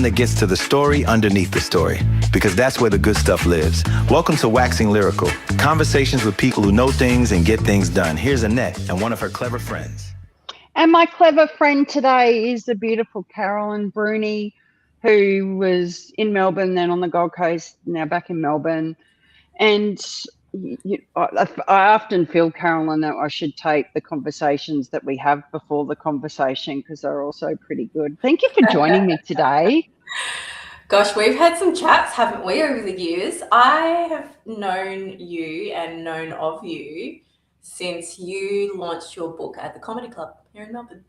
that gets to the story underneath the story, because that's where the good stuff lives. Welcome to Waxing Lyrical, conversations with people who know things and get things done. Here's Annette and one of her clever friends. And my clever friend today is the beautiful Caroline Brunne, who was in Melbourne, then on the Gold Coast, now back in Melbourne. And I often feel, Caroline, that I should tape the conversations that we have before the conversation because they're also pretty good. Thank you for joining me today. Gosh, we've had some chats, haven't we, over the years? I have known you and known of you since you launched your book at the Comedy Club here in Melbourne.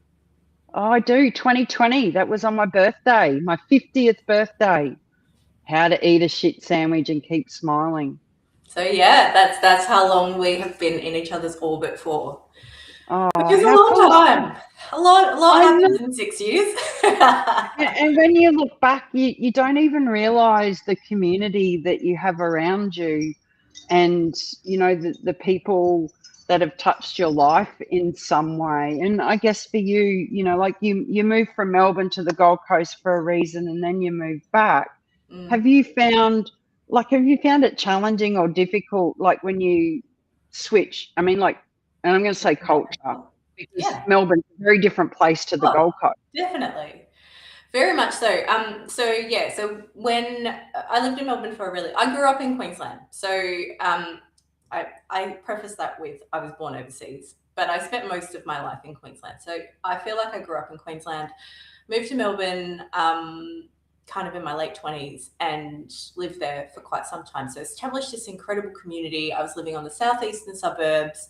Oh, I do. 2020. That was on my birthday, my 50th birthday. How to eat a shit sandwich and keep smiling. So yeah, that's how long we have been in each other's orbit for. Oh, which is a long time. A lot happens in 6 years. And when you look back, you don't even realise the community that you have around you, and you know the people that have touched your life in some way. And I guess for you, you know, like you moved from Melbourne to the Gold Coast for a reason, and then you moved back. Have you found it challenging or difficult, like when you switch? I mean, like, and I'm going to say culture, because Melbourne's a very different place to the Gold Coast. Definitely. Very much so. So when I lived in Melbourne I grew up in Queensland. So I preface that with I was born overseas, but I spent most of my life in Queensland. So I feel like I grew up in Queensland, moved to Melbourne kind of in my late 20s and lived there for quite some time. So established this incredible community. I was living on the southeastern suburbs.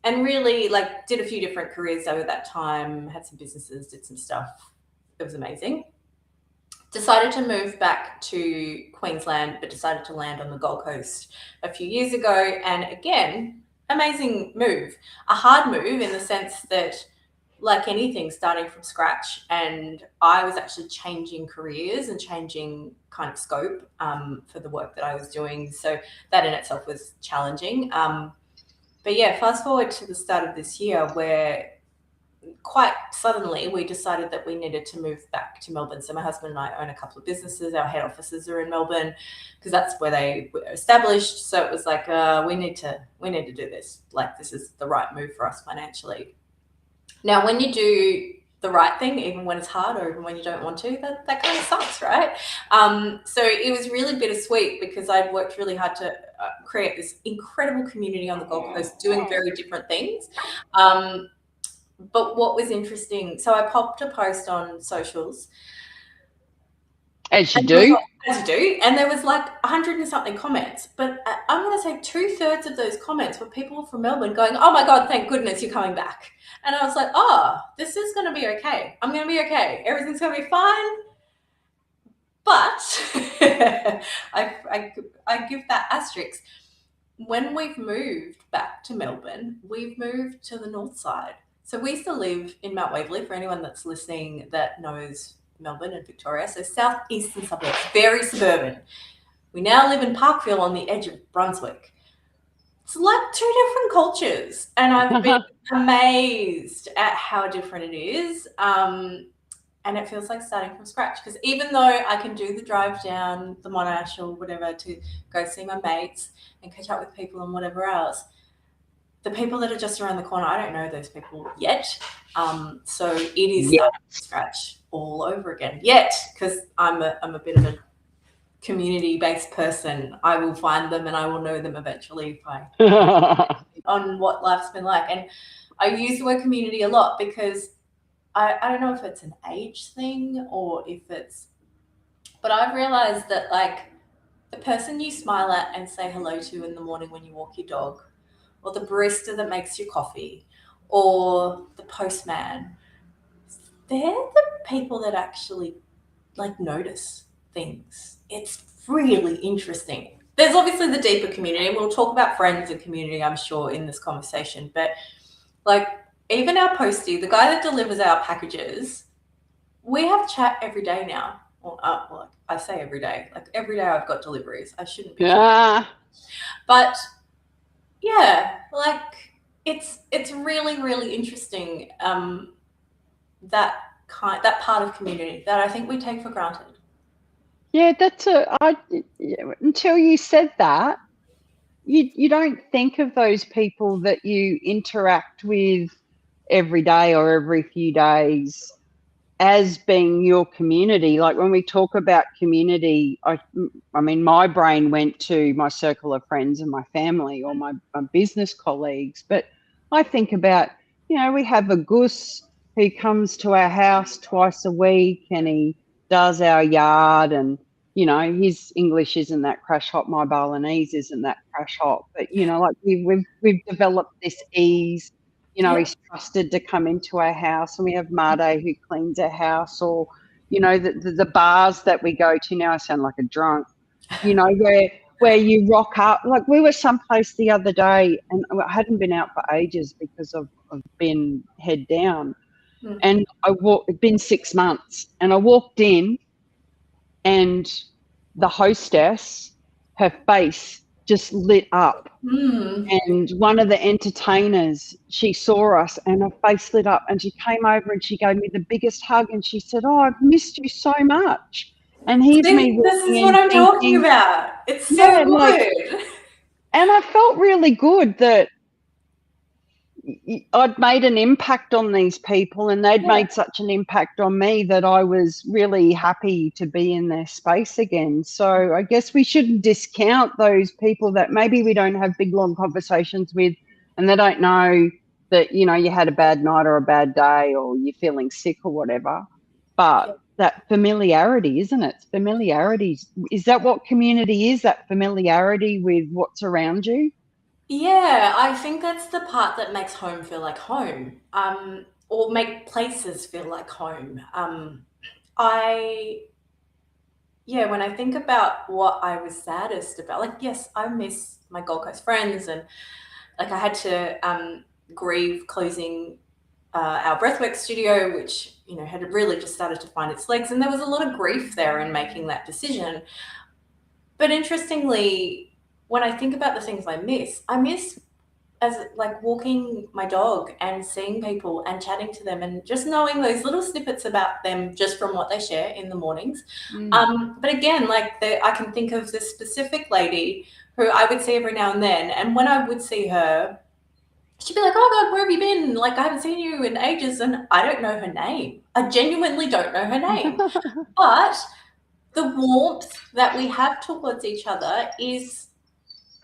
And really did a few different careers over that time, had some businesses, did some stuff. It was amazing. Decided to move back to Queensland, but decided to land on the Gold Coast a few years ago. And again, amazing move. A hard move in the sense that, like anything, starting from scratch. And I was actually changing careers and changing kind of scope for the work that I was doing. So that in itself was challenging. But yeah, fast forward to the start of this year where quite suddenly we decided that we needed to move back to Melbourne. So my husband and I own a couple of businesses. Our head offices are in Melbourne because that's where they were established. So it was like, we need to do this. Like, this is the right move for us financially. Now, when you do the right thing, even when it's hard or even when you don't want to, that kind of sucks, right? So it was really bittersweet because I'd worked really hard to create this incredible community on the Gold Coast doing very different things. But what was interesting, so I popped a post on socials. As you do. And there was like 100 and something comments. But I'm going to say 2/3 of those comments were people from Melbourne going, oh my God, thank goodness you're coming back. And I was like, oh, this is going to be okay. I'm going to be okay. Everything's going to be fine. But I give that asterisk. When we've moved back to Melbourne, we've moved to the north side. So we used to live in Mount Waverley, for anyone that's listening that knows Melbourne and Victoria. So southeastern suburbs, very suburban. We now live in Parkville on the edge of Brunswick. It's like two different cultures. And I've been amazed at how different it is. And it feels like starting from scratch because even though I can do the drive down the Monash or whatever to go see my mates and catch up with people and whatever else, the people that are just around the corner, I don't know those people yet. So it is starting from scratch all over again. Yet, because I'm a bit of a community-based person, I will find them and I will know them eventually if I on what life's been like. And I use the word community a lot because I don't know if it's an age thing or if it's, but I've realized that like the person you smile at and say hello to in the morning when you walk your dog, or the barista that makes your coffee, or the postman, they're the people that actually like notice things. It's really interesting. There's obviously the deeper community, and we'll talk about friends and community, I'm sure, in this conversation. But like even our postie, the guy that delivers our packages, we have chat every day now. Well, I say every day. Like every day I've got deliveries. I shouldn't be. But yeah, like it's really, really interesting that that part of community that I think we take for granted. Yeah, until you said that, you don't think of those people that you interact with every day or every few days as being your community. Like when we talk about community, I mean, my brain went to my circle of friends and my family or my business colleagues. But I think about, we have a goose who comes to our house twice a week and he does our yard, and, his English isn't that crash hot. My Balinese isn't that crash hot. But, like we've developed this ease. He's trusted to come into our house, and we have Made who cleans our house, or, the bars that we go to. Now I sound like a drunk, where you rock up. Like we were someplace the other day, and I hadn't been out for ages because I've been head down. And it'd been 6 months, and I walked in, and the hostess, her face just lit up. And one of the entertainers, she saw us and her face lit up, and she came over and she gave me the biggest hug, and she said, "Oh, I've missed you so much." And here's me walking This is in what I'm thinking, talking about. It's so good. And I felt really good that I'd made an impact on these people, and they'd made such an impact on me that I was really happy to be in their space again. So I guess we shouldn't discount those people that maybe we don't have big, long conversations with, and they don't know that, you had a bad night or a bad day or you're feeling sick or whatever. But that familiarity, isn't it? Familiarity. Is that what community is? That familiarity with what's around you? Yeah, I think that's the part that makes home feel like home, or make places feel like home. When I think about what I was saddest about, like, yes, I miss my Gold Coast friends, and like I had to grieve closing our breathwork studio, which had really just started to find its legs, and there was a lot of grief there in making that decision. But interestingly, when I think about the things I miss as like walking my dog and seeing people and chatting to them and just knowing those little snippets about them just from what they share in the mornings. But again, like I can think of this specific lady who I would see every now and then, and when I would see her, she'd be like, "Oh God, where have you been? Like, I haven't seen you in ages." And I don't know her name. I genuinely don't know her name. But the warmth that we have towards each other is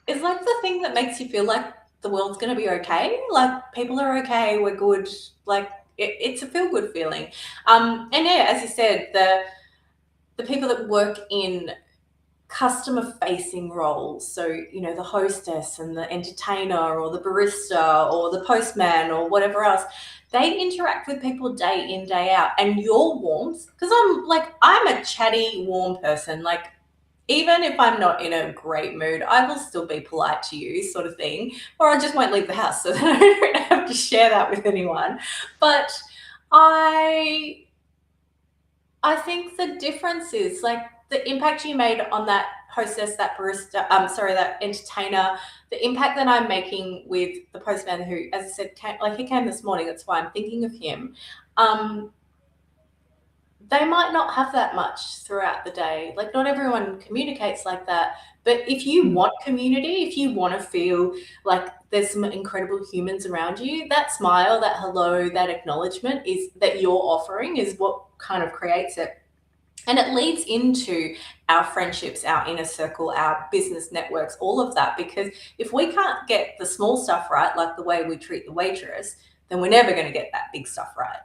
like the thing that makes you feel like the world's going to be okay. Like people are okay. We're good. Like it's a feel good feeling. And yeah, as you said, the people that work in customer facing roles, so the hostess and the entertainer or the barista or the postman or whatever else, they interact with people day in, day out. And your warmth, because I'm a chatty, warm person. Like even if I'm not in a great mood, I will still be polite to you, sort of thing, or I just won't leave the house so that I don't have to share that with anyone. But I think the difference is like the impact you made on that hostess, that barista, that entertainer, the impact that I'm making with the postman who, as I said, he came this morning. That's why I'm thinking of him. They might not have that much throughout the day. Like not everyone communicates like that. But if you want community, if you want to feel like there's some incredible humans around you, that smile, that hello, that acknowledgement is that you're offering is what kind of creates it. And it leads into our friendships, our inner circle, our business networks, all of that. Because if we can't get the small stuff right, like the way we treat the waitress, then we're never going to get that big stuff right.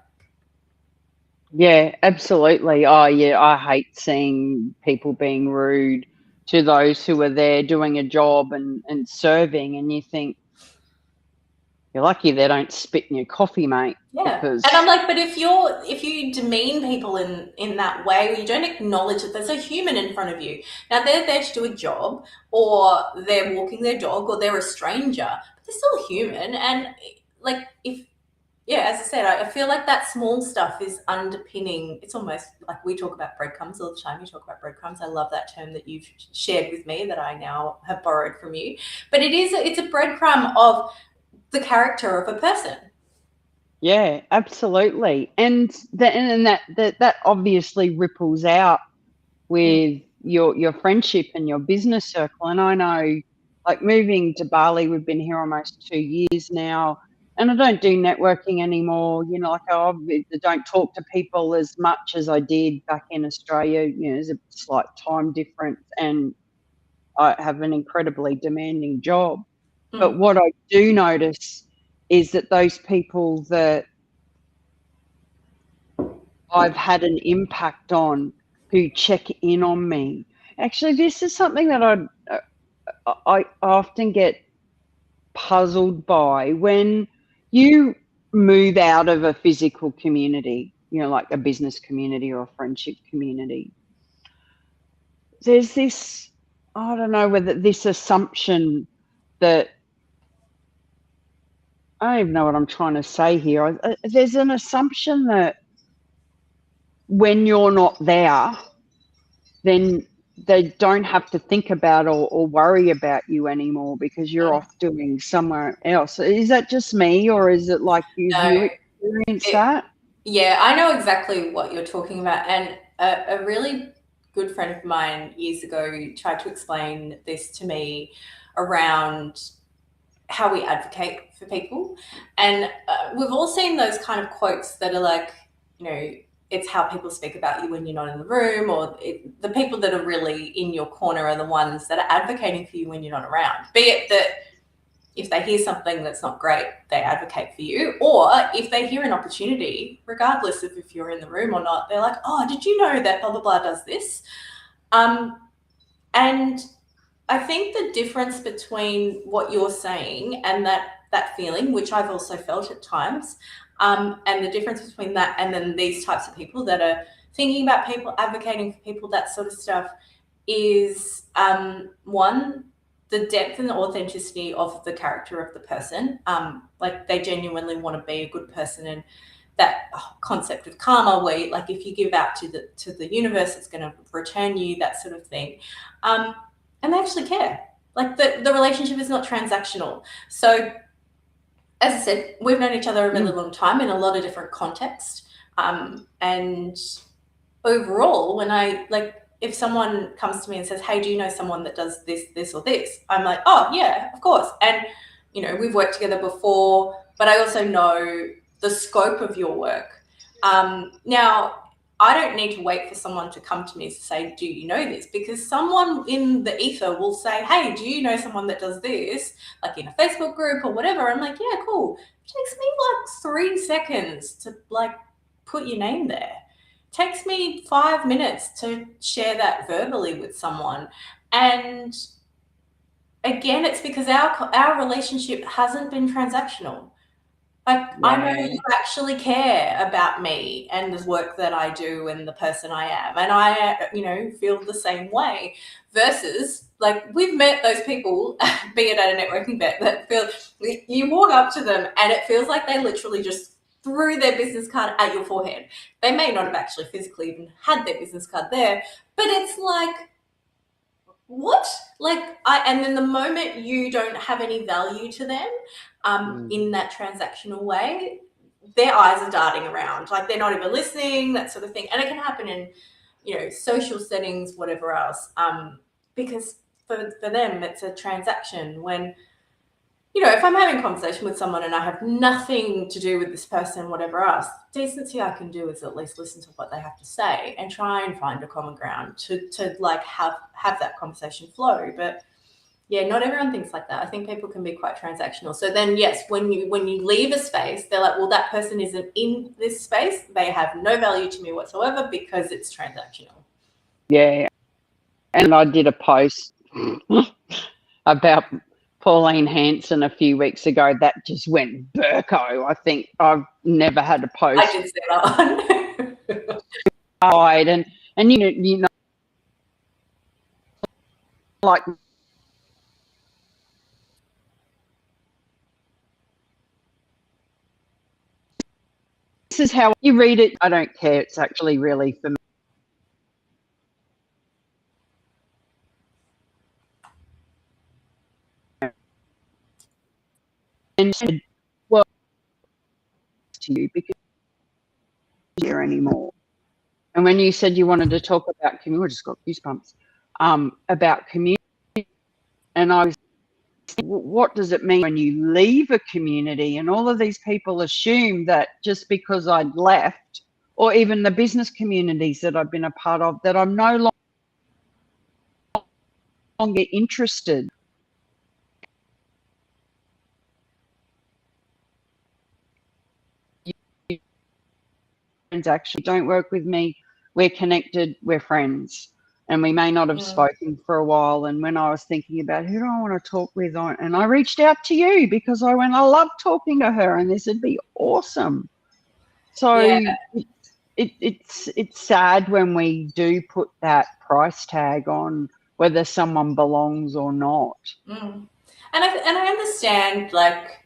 Yeah, absolutely. Oh, yeah, I hate seeing people being rude to those who are there doing a job and serving, and you think, you're lucky they don't spit in your coffee, mate. Yeah. Because... And I'm like, but if you demean people in that way, or you don't acknowledge that there's a human in front of you. Now they're there to do a job, or they're walking their dog, or they're a stranger, but they're still a human. And like as I said, I feel like that small stuff is underpinning. It's almost like we talk about breadcrumbs all the time. You talk about breadcrumbs. I love that term that you've shared with me that I now have borrowed from you. But it's a breadcrumb of the character of a person. Yeah, absolutely. And that obviously ripples out Mm, with your friendship and your business circle. And I know, like, moving to Bali, we've been here almost 2 years now, and I don't do networking anymore. Like, I don't talk to people as much as I did back in Australia. There's a slight time difference, and I have an incredibly demanding job. But mm, what I do notice is that those people that I've had an impact on, who check in on me. Actually, this is something that I often get puzzled by when you move out of a physical community, like a business community or a friendship community. There's this, I don't know whether this assumption that, I don't even know what I'm trying to say here. There's an assumption that when you're not there, then they don't have to think about or worry about you anymore because you're mm. off doing somewhere else. Is that just me, or is it like you No, experienced it, that? yeah, I know exactly what you're talking about. And a really good friend of mine years ago tried to explain this to me around how we advocate for people. And we've all seen those kind of quotes that are like, it's how people speak about you when you're not in the room, or the people that are really in your corner are the ones that are advocating for you when you're not around. Be it that if they hear something that's not great, they advocate for you. Or if they hear an opportunity, regardless of if you're in the room or not, they're like, oh, did you know that blah, blah, blah does this? And I think the difference between what you're saying and that feeling, which I've also felt at times, and the difference between that and then these types of people that are thinking about people, advocating for people, that sort of stuff, is one, the depth and the authenticity of the character of the person. Like, they genuinely want to be a good person, and that concept of karma, where like if you give out to the universe, it's going to return you, that sort of thing. And they actually care. Like, the relationship is not transactional. So, as I said, we've known each other a really Mm. long time in a lot of different contexts. And overall, when if someone comes to me and says, hey, do you know someone that does this, this, or this? I'm like, oh, yeah, of course. And, we've worked together before, but I also know the scope of your work. Now, I don't need to wait for someone to come to me to say, do you know this? Because someone in the ether will say, hey, do you know someone that does this? Like in a Facebook group or whatever. I'm like, yeah, cool. It takes me like 3 seconds to like put your name there. Takes me 5 minutes to share that verbally with someone. And again, it's because our relationship hasn't been transactional. Like, I know Yeah. you actually care about me and the work that I do and the person I am. And I, feel the same way. Versus, like, we've met those people, be it at a networking event, that feel, you walk up to them and it feels like they literally just threw their business card at your forehead. They may not have actually physically even had their business card there, but it's like, what? And then the moment you don't have any value to them, in that transactional way, their eyes are darting around, like they're not even listening, that sort of thing. And it can happen in, social settings, whatever else, because for them, it's a transaction. When, if I'm having a conversation with someone and I have nothing to do with this person, whatever else, decency I can do is at least listen to what they have to say and try and find a common ground to like have that conversation flow. But yeah, not everyone thinks like that. I think people can be quite transactional. So then, yes, when you leave a space, they're like, well, that person isn't in this space. They have no value to me whatsoever because it's transactional. Yeah. And I did a post about Pauline Hanson a few weeks ago that just went Burko. I think I've never had a I post did say that one. wide, and like, this is how you read it. I don't care. It's actually really for me. And well, to you because you're here anymore. And when you said you wanted to talk about community, I just got goosebumps, about community, and I was thinking, what does it mean when you leave a community? And all of these people assume that just because I'd left, or even the business communities that I've been a part of, that I'm no longer interested. Friends actually don't work with me. We're connected, we're friends. And we may not have spoken for a while. And when I was thinking about who do I want to talk with, and I reached out to you because I went, I love talking to her and this would be awesome. So it's sad when we do put that price tag on whether someone belongs or not. And I understand, like,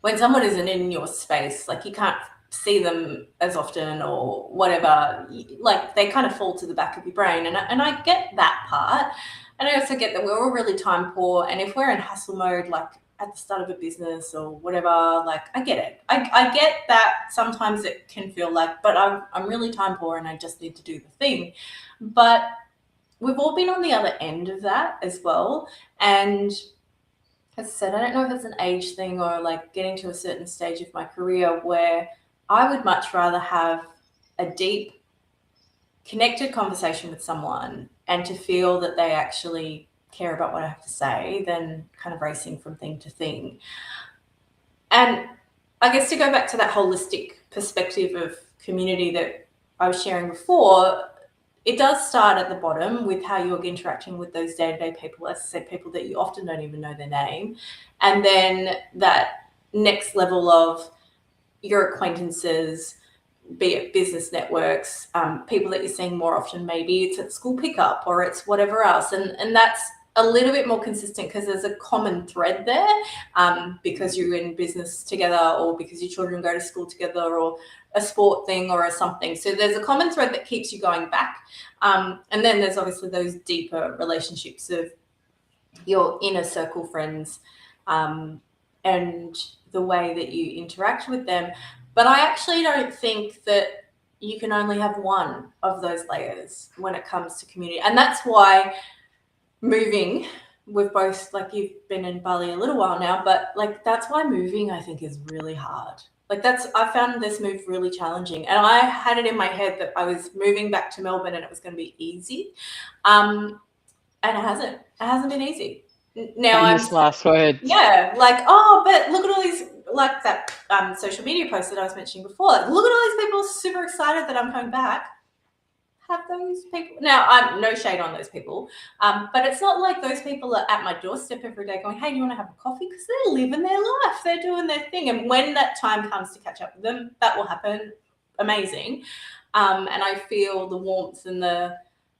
when someone isn't in your space, like, you can't see them as often or whatever, like, they kind of fall to the back of your brain. And I get that part. And I also get that we're all really time poor. And if we're in hustle mode, like at the start of a business or whatever, like, I get it. I get that sometimes it can feel like, but I'm really time poor and I just need to do the thing. But we've all been on the other end of that as well. And as I said, I don't know if it's an age thing or like getting to a certain stage of my career where I would much rather have a deep, connected conversation with someone and to feel that they actually care about what I have to say than kind of racing from thing to thing. And I guess to go back to that holistic perspective of community that I was sharing before, it does start at the bottom with how you're interacting with those day-to-day people, as I said, people that you often don't even know their name. And then that next level of your acquaintances, be it business networks, people that you're seeing more often, maybe it's at school pickup or it's whatever else. And that's a little bit more consistent because there's a common thread there, because you're in business together or because your children go to school together or a sport thing or a something. So there's a common thread that keeps you going back. And then there's obviously those deeper relationships of your inner circle friends, and the way that you interact with them. But I actually don't think that you can only have one of those layers when it comes to community. And that's why moving, we've both, like, you've been in Bali a little while now, but like, that's why moving, I think, is really hard. Like, I found this move really challenging. And I had it in my head that I was moving back to Melbourne and it was going to be easy. And it hasn't been easy. Now Famous last words. Yeah, like, oh, but look at all these, like that social media post that I was mentioning before. Like, look at all these people super excited that I'm coming back. Have those people now? I'm no shade on those people, but it's not like those people are at my doorstep every day going, "Hey, do you want to have a coffee?" Because they're living their life, they're doing their thing, and when that time comes to catch up with them, that will happen. Amazing, and I feel the warmth and the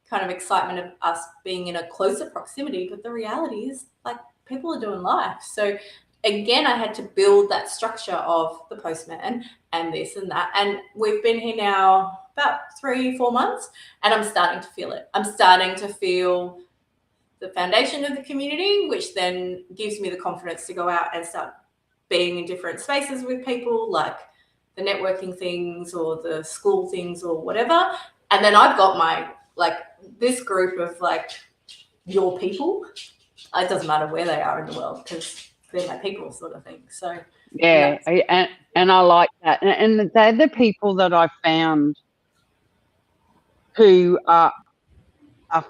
kind of excitement of us being in a closer proximity. But the reality is, like, people are doing life. So again, I had to build that structure of the postman and this and that. And we've been here now about 3-4 months, and I'm starting to feel it. I'm starting to feel the foundation of the community, which then gives me the confidence to go out and start being in different spaces with people, like the networking things or the school things or whatever. And then I've got my, like, this group of, like, your people. It doesn't matter where they are in the world because they're my people, sort of thing. So yeah, and I like that. And they're the people that I found who are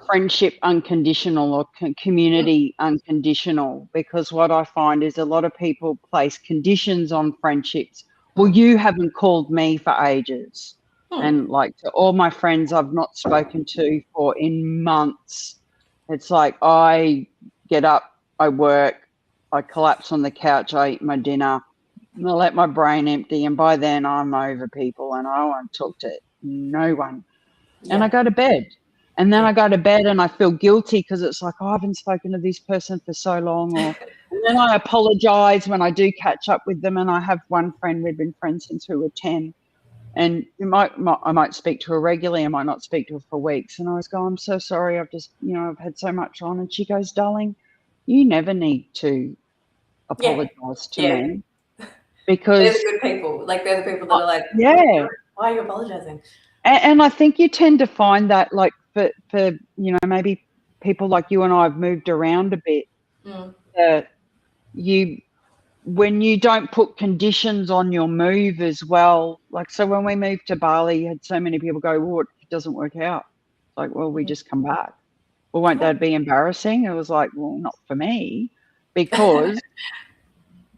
friendship unconditional or community unconditional, because what I find is a lot of people place conditions on friendships. Well, you haven't called me for ages. And like, to all my friends I've not spoken to for in months, it's like I get up, I work, I collapse on the couch, I eat my dinner, and I let my brain empty, and by then I'm over people and I won't talk to no one. And I go to bed. And then I go to bed and I feel guilty because it's like, oh, I haven't spoken to this person for so long. Or and then I apologize when I do catch up with them. And I have one friend, we've been friends since we were 10. And I might speak to her regularly, I might not speak to her for weeks. And I always go, I'm so sorry, I've just, I've had so much on. And she goes, darling, you never need to apologize to me. because they're the good people. Like, they're the people that are like, yeah. why are you apologizing? And I think you tend to find that, like, for maybe people like you and I have moved around a bit, that when you don't put conditions on your move as well, like, so when we moved to Bali, you had so many people go, well, what if it doesn't work out? It's like, well, we just come back. Well, won't that be embarrassing? It was like, well, not for me, because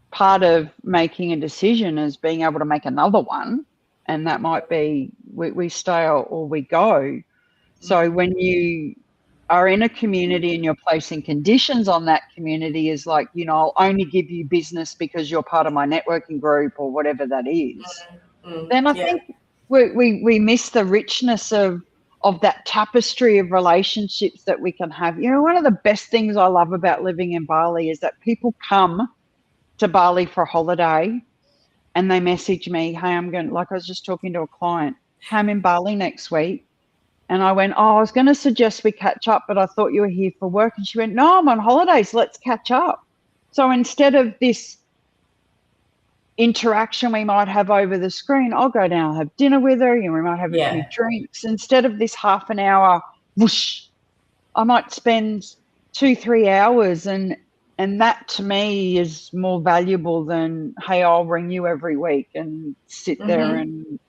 part of making a decision is being able to make another one, and that might be we stay or we go. So when you are in a community and you're placing conditions on that community, is like, I'll only give you business because you're part of my networking group or whatever that is, then I think we miss the richness of that tapestry of relationships that we can have. One of the best things I love about living in Bali is that people come to Bali for a holiday and they message me, hey, I'm going, like I was just talking to a client, hey, I'm in Bali next week. And I went, I was going to suggest we catch up, but I thought you were here for work. And she went, no, I'm on holidays. Let's catch up. So instead of this interaction we might have over the screen, I'll go down and have dinner with her, and we might have a few drinks. Instead of this half an hour whoosh, I might spend 2-3 hours, and that to me is more valuable than, hey, I'll ring you every week and sit there. And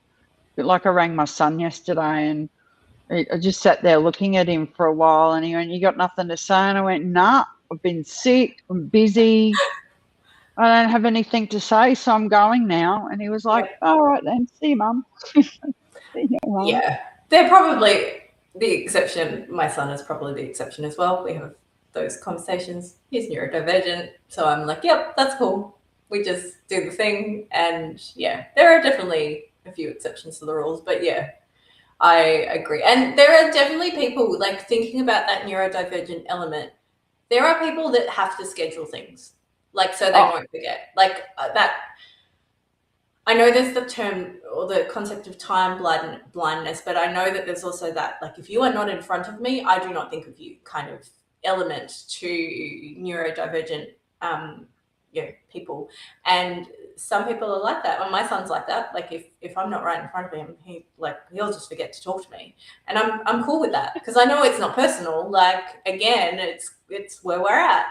like, I rang my son yesterday, and I just sat there looking at him for a while, and he went, you got nothing to say? And I went, nah, I've been sick, I'm busy, I don't have anything to say, so I'm going now. And he was like, all right then, see you, Mum. See you, Mum. Yeah, they're probably the exception. My son is probably the exception as well. We have those conversations. He's neurodivergent, so I'm like, yep, that's cool. We just do the thing. And yeah, there are definitely a few exceptions to the rules, but yeah, I agree. And there are definitely people, like, thinking about that neurodivergent element, there are people that have to schedule things, like, so they won't forget. Like, that, I know there's the term or the concept of time blindness, but I know that there's also that, like, if you are not in front of me, I do not think of you kind of element to neurodivergent people. And some people are like that. Well, my son's like that. Like, if I'm not right in front of him, he'll just forget to talk to me, and I'm cool with that, because I know it's not personal. Like, again, it's where we're at.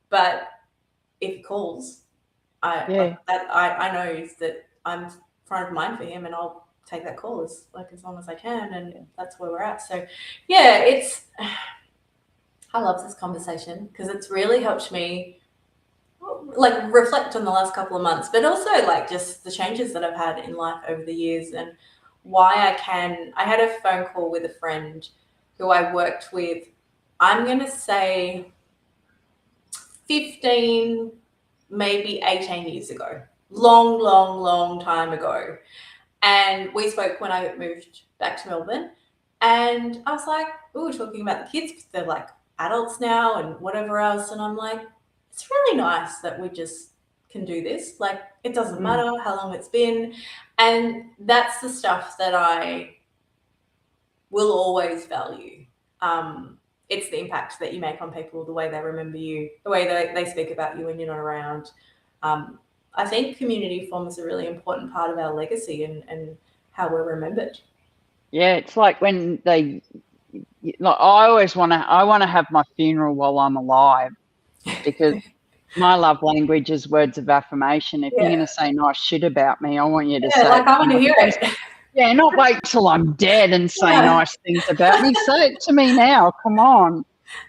But if he calls, I know that I'm front of mind for him, and I'll take that call as long as I can, and that's where we're at. So yeah, I love this conversation because it's really helped me, like, reflect on the last couple of months, but also, like, just the changes that I've had in life over the years, and why I had a phone call with a friend who I worked with, I'm going to say 15, maybe 18 years ago, long time ago. And we spoke when I moved back to Melbourne, and I was like, we were talking about the kids because they're like adults now and whatever else. And I'm like, it's really nice that we just can do this. Like, it doesn't matter how long it's been. And that's the stuff that I will always value. It's the impact that you make on people, the way they remember you, the way they speak about you when you're not around. I think community forms a really important part of our legacy and how we're remembered. Yeah, it's like when I always want to have my funeral while I'm alive, because my love language is words of affirmation. If you're going to say nice shit about me, I want you to say, like, I want to hear it. Yeah, not wait till I'm dead and say nice things about me. Say it to me now. Come on.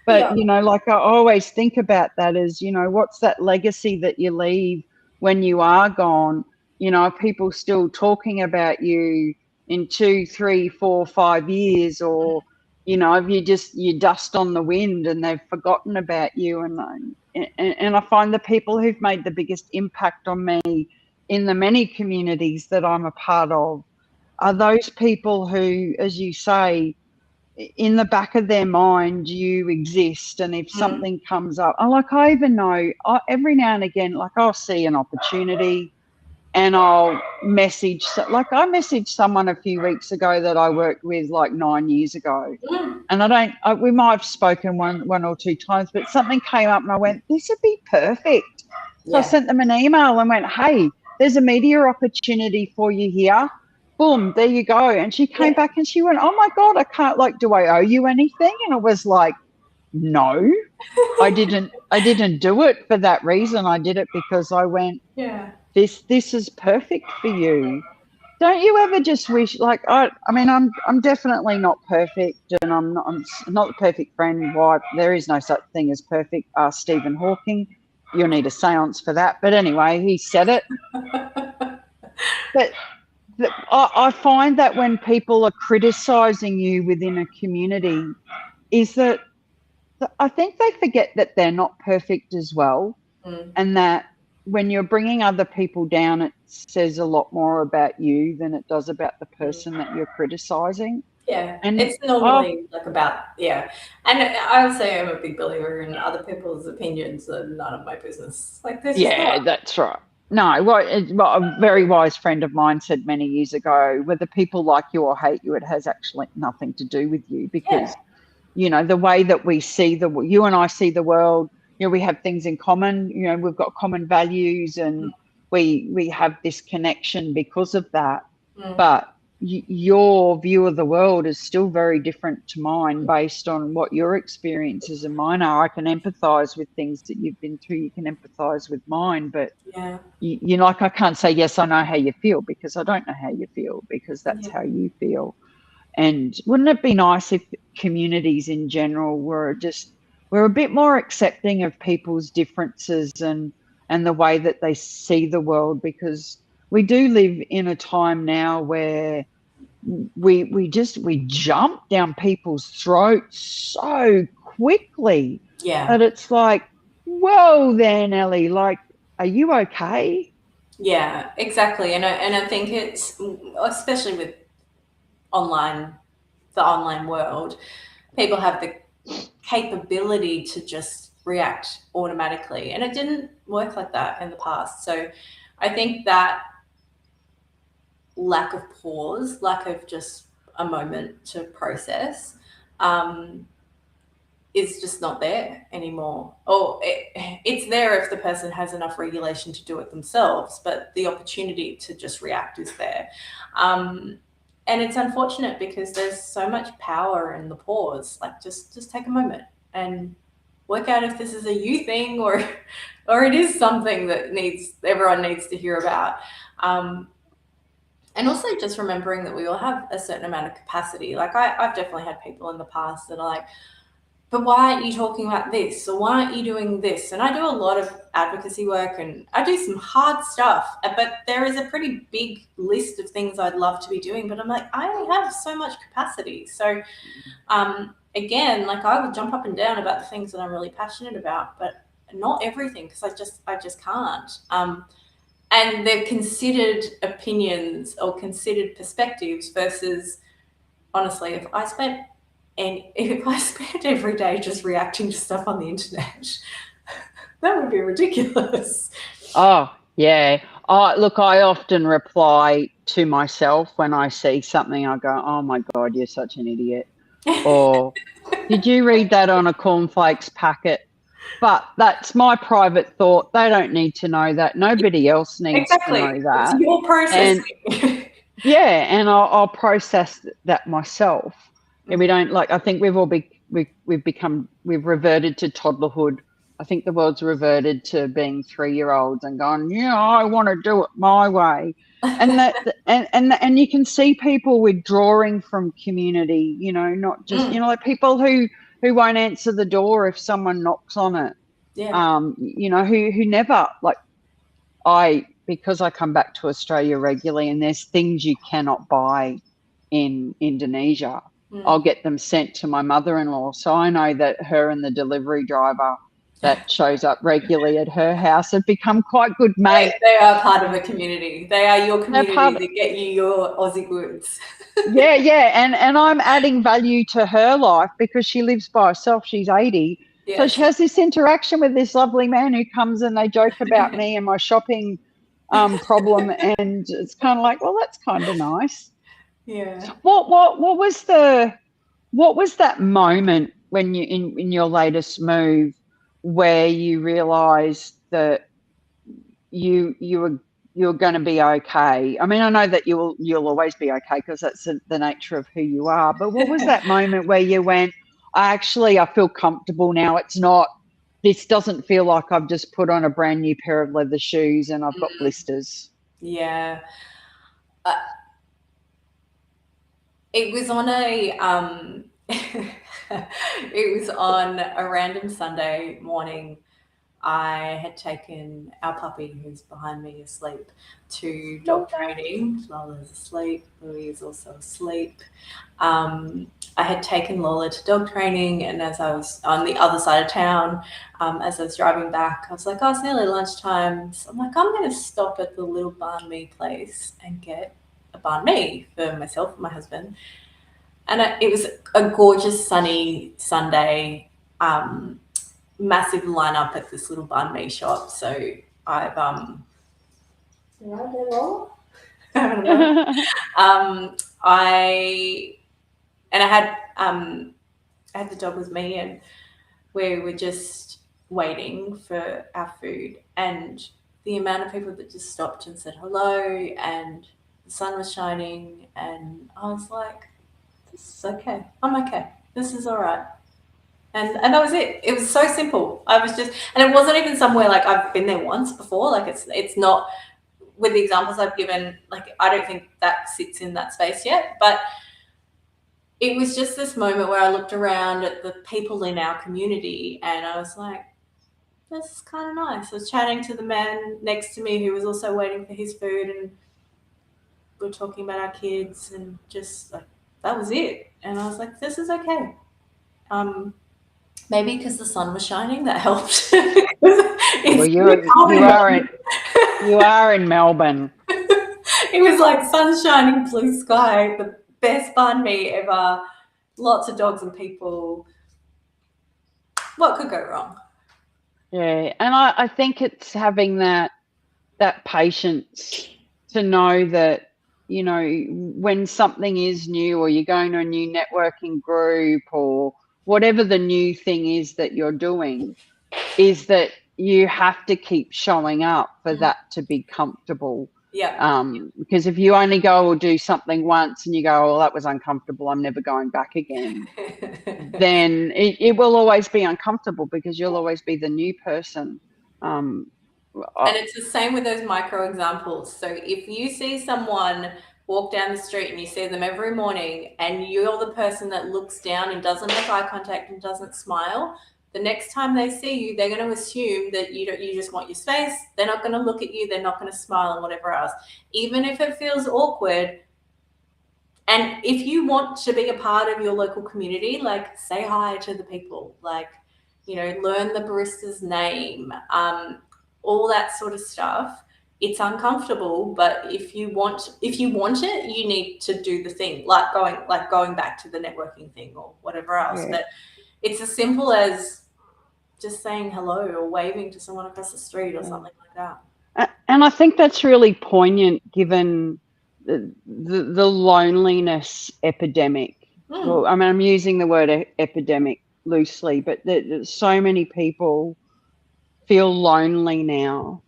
But, like, I always think about that as, what's that legacy that you leave when you are gone? Are people still talking about you in 2, 3, 4, 5 years? Or, if you dust on the wind and they've forgotten about you. And I find the people who've made the biggest impact on me in the many communities that I'm a part of are those people who, as you say, in the back of their mind, you exist. And if something comes up, I even know every now and again, like, I'll see an opportunity and I'll message. Like, I messaged someone a few weeks ago that I worked with like 9 years ago. And we might have spoken one or two times, but something came up and I went, this would be perfect. So I sent them an email and went, hey, there's a media opportunity for you here. Boom, there you go. And she came back and she went, oh my God, I can't, like, do I owe you anything? And I was like, no, I didn't do it for that reason. I did it because I went, this is perfect for you. Don't you ever just wish, like, I mean, I'm definitely not perfect, and I'm not the perfect friend, wife. There is no such thing as perfect. Stephen Hawking, you'll need a seance for that. But anyway, he said it. But I find that when people are criticising you within a community, is that I think they forget that they're not perfect as well, and that when you're bringing other people down, it says a lot more about you than it does about the person that you're criticising. Yeah, and it's normally like about, and I would say I'm a big believer in other people's opinions are none of my business. Like, this that's right. No, what a very wise friend of mine said many years ago, whether people like you or hate you, it has actually nothing to do with you, because you know, the way that we see you and I see the world, you know, we have things in common, you know, we've got common values, and we have this connection because of that. But your view of the world is still very different to mine based on what your experiences and mine are. I can empathise with things that you've been through. You can empathise with mine, but you like, I can't say, yes, I know how you feel, because I don't know how you feel, because that's how you feel. And wouldn't it be nice if communities in general were a bit more accepting of people's differences and the way that they see the world? Because we do live in a time now where we jump down people's throats so quickly that it's like, whoa there, Nellie, like, are you okay? Yeah, exactly. And I think it's, especially with the online world, people have the capability to just react automatically, and it didn't work like that in the past. So I think that lack of pause, lack of just a moment to process, is just not there anymore. Or it's there if the person has enough regulation to do it themselves, but the opportunity to just react is there. And it's unfortunate because there's so much power in the pause. Like, just take a moment and work out if this is a you thing or it is something that everyone needs to hear about. And also just remembering that we all have a certain amount of capacity. Like, I've definitely had people in the past that are like, but why aren't you talking about this? Or why aren't you doing this? And I do a lot of advocacy work and I do some hard stuff, but there is a pretty big list of things I'd love to be doing, but I'm like, I only have so much capacity. So again, like, I will jump up and down about the things that I'm really passionate about, but not everything, because I just can't. And they're considered opinions or considered perspectives versus, honestly, if I spent every day just reacting to stuff on the internet, that would be ridiculous. Oh, yeah. Look, I often reply to myself when I see something. I go, oh, my God, you're such an idiot. Or, did you read that on a cornflakes packet? But that's my private thought. They don't need to know that. Nobody else needs to know that. It's your processing. And I'll process that myself. And we don't, like, I think we've all we've reverted to toddlerhood. I think the world's reverted to being 3-year-olds and going, I want to do it my way. And that and you can see people withdrawing from community, you know, not just, like people who won't answer the door if someone knocks on it. You know, who never, like, because I come back to Australia regularly and there's things you cannot buy in Indonesia. I'll get them sent to my mother-in-law. So I know that her and the delivery driver that shows up regularly at her house have become quite good mates. They are part of a community. They are your community that get you your Aussie goods. And I'm adding value to her life because she lives by herself. She's 80. Yes. So she has this interaction with this lovely man who comes and they joke about me and my shopping problem, and it's kind of like, well, that's kind of nice. Yeah. What was that moment when you in your latest move where you realised that you you're going to be okay. I mean, I know that you'll always be okay because that's the nature of who you are. But what was that moment where you went, I feel comfortable now. This doesn't feel like I've just put on a brand new pair of leather shoes and I've got blisters. Yeah. It was on it was on a random Sunday morning. I had taken our puppy, who's behind me asleep, to dog training. Lola's asleep. Louis is also asleep. I had taken Lola to dog training, and as I was on the other side of town, as I was driving back, I was like, oh, it's nearly lunchtime. So I'm like, I'm going to stop at the little banh mi place and get a banh mi for myself and my husband. And it was a gorgeous sunny Sunday, massive lineup at this little banh mi shop. So I've I had the dog with me, and we were just waiting for our food, and the amount of people that just stopped and said hello, and the sun was shining, and I was like, this is okay. I'm okay. This is all right. And that was it. It was so simple. I was just, and it wasn't even somewhere like I've been there once before. Like it's not, with the examples I've given, like I don't think that sits in that space yet. But it was just this moment where I looked around at the people in our community and I was like, this is kind of nice. I was chatting to the man next to me who was also waiting for his food, and we were talking about our kids, and just like that was it. And I was like, this is okay. Maybe because the sun was shining, that helped. Well, you are in Melbourne. It was like sun shining, blue sky, the best banh mi ever, lots of dogs and people. What could go wrong? Yeah, and I think it's having that patience to know that, you know, when something is new or you're going to a new networking group or whatever the new thing is that you're doing, is that you have to keep showing up for that to be comfortable. Yeah. Because if you only go or do something once and you go, oh, that was uncomfortable, I'm never going back again, then it will always be uncomfortable because you'll always be the new person. And it's the same with those micro examples. So if you see someone walk down the street and you see them every morning and you're the person that looks down and doesn't make eye contact and doesn't smile, the next time they see you, they're going to assume that you just want your space. They're not going to look at you. They're not going to smile and whatever else. Even if it feels awkward, and if you want to be a part of your local community, like say hi to the people, like, you know, learn the barista's name, all that sort of stuff. It's uncomfortable, but if you want it, you need to do the thing, like going back to the networking thing or whatever else. Yeah. But it's as simple as just saying hello or waving to someone across the street or something like that. And I think that's really poignant given the loneliness epidemic. Well, I mean, I'm using the word epidemic loosely, but so many people feel lonely now.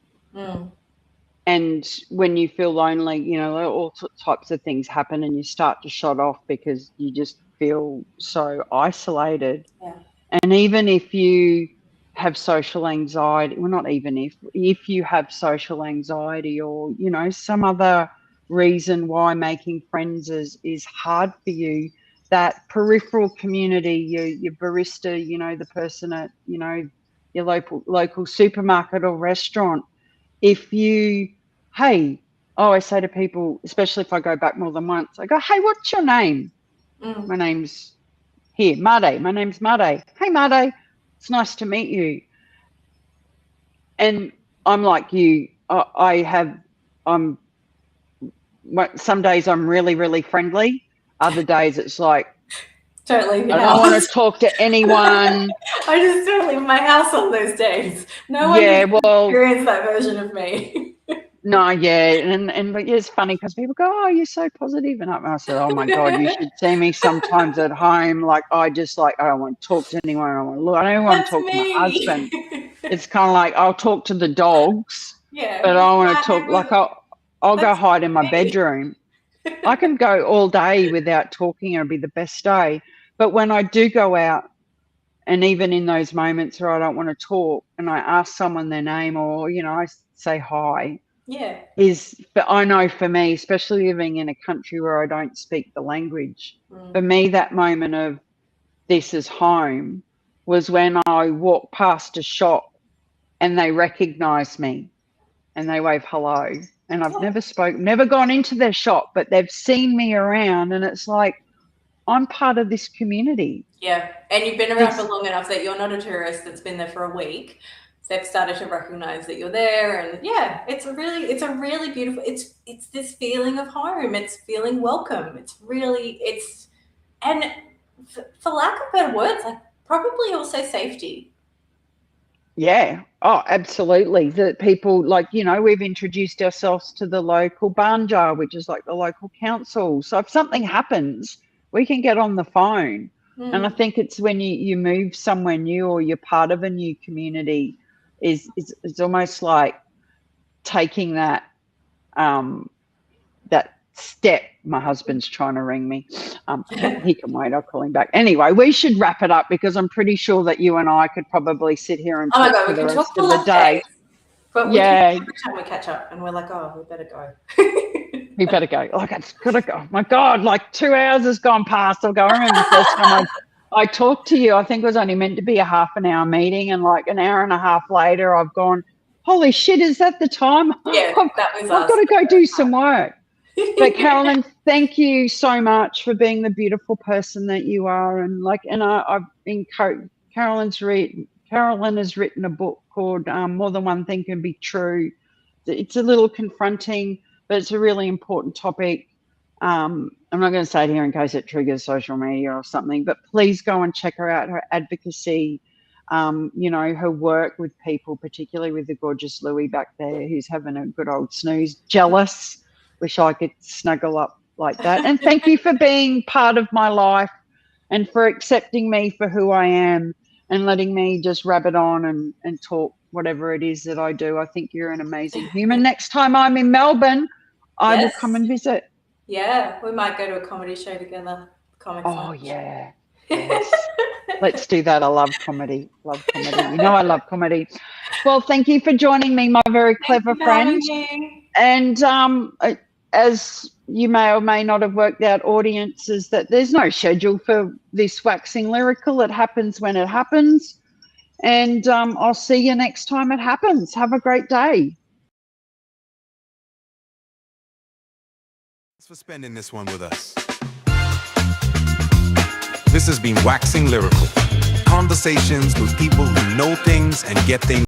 And when you feel lonely, you know, all types of things happen and you start to shut off because you just feel so isolated. Yeah. And even if you have social anxiety, well, not even if you have social anxiety or, you know, some other reason why making friends is hard for you, that peripheral community, your barista, you know, the person at, you know, your local supermarket or restaurant, I say to people, especially if I go back more than once, I go, hey, what's your name? My name's Made. My name's Made. Hey, Made, it's nice to meet you. And I'm like you. Some days I'm really, really friendly. Other days it's like, Don't leave your I house. don't want to talk to anyone. I just don't leave my house on those days. No one can experience that version of me. No, yeah, but it's funny because people go, "Oh, you're so positive," and I said, "Oh my God, you should see me sometimes at home. Like I don't want to talk to anyone. I don't want to talk to my husband. It's kind of like I'll talk to the dogs, but I want to talk like I'll go That's hide in my me. bedroom. I can go all day without talking. It'll be the best day. But when I do go out, and even in those moments where I don't want to talk and I ask someone their name or, I say hi, Yeah. but I know for me, especially living in a country where I don't speak the language, for me, that moment of this is home was when I walked past a shop and they recognise me and they wave hello. And I've never gone into their shop, but they've seen me around, and it's like, I'm part of this community. Yeah, and you've been around for long enough that you're not a tourist that's been there for a week. They've started to recognize that you're there, and yeah, it's a really beautiful. It's this feeling of home. It's feeling welcome. And for lack of better words, like probably also safety. Yeah. Oh, absolutely. The people, we've introduced ourselves to the local banja, which is like the local council. So if something happens, we can get on the phone. And I think it's when you move somewhere new or you're part of a new community, it's almost like taking that that step. My husband's trying to ring me. He can wait. I'll call him back. Anyway, we should wrap it up because I'm pretty sure that you and I could probably sit here and talk for the rest of the day. But we can every time we catch up and we're like, oh, we better go. We better go. Like, it's got to go. My God, like 2 hours has gone past. I'll go. I remember the first time I talked to you, I think it was only meant to be a half an hour meeting, and like an hour and a half later, I've gone, holy shit, is that the time? Yeah, that was I've got to go do some work. But Caroline, thank you so much for being the beautiful person that you are. And I've encouraged Caroline has written a book called More Than One Thing Can Be True. It's a little confronting, but it's a really important topic. I'm not going to say it here in case it triggers social media or something, but please go and check her out, her advocacy, her work with people, particularly with the gorgeous Louie back there who's having a good old snooze. Jealous. Wish I could snuggle up like that. And thank you for being part of my life and for accepting me for who I am and letting me just rabbit on and talk whatever it is that I do. I think you're an amazing human. Next time I'm in Melbourne, I will come and visit. Yeah, we might go to a comedy show together. Yeah. Yes. Let's do that. I love comedy. I love comedy. Well, thank you for joining me, my very clever friend. And as you may or may not have worked out, audiences, that there's no schedule for this Waxing Lyrical. It happens when it happens. And I'll see you next time it happens. Have a great day. Thanks for spending this one with us. This has been Waxing Lyrical. Conversations with people who know things and get things